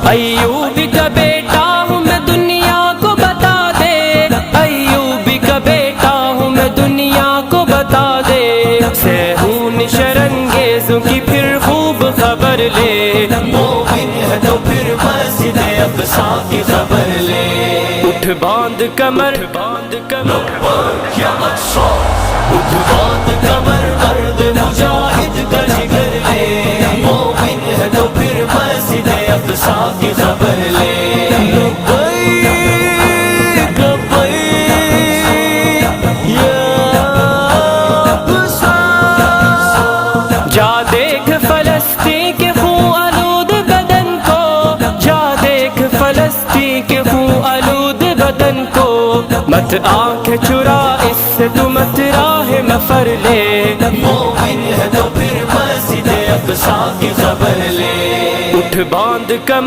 ایوب کا بیٹا ہوں میں دنیا کو بتا دے، ایوب کا بیٹا ہوں میں دنیا کو بتا دے، صہیون شرنگیزوں کی پھر خوب خبر لے، مومن ہے تو پھر مسجد اقصیٰ کی خبر لے، اٹھ باندھ کمر باندھ کمر یا اقصیٰ، اٹھ باندھ کمر مرد مجاہد کا جگر لے، مومن ہے تو پھر مسجد اقصیٰ کی خبر لے، جا دیکھ فلسطین کے خون آلود بدن کو، جا دیکھ فلسطین کے خون آلود بدن کو، مت آنکھ چرا اس سے تو مت راہ مفر لے، مومن ہے تو پھر مسجد اقصیٰ کی خبر لے، اٹھ باندھ کمر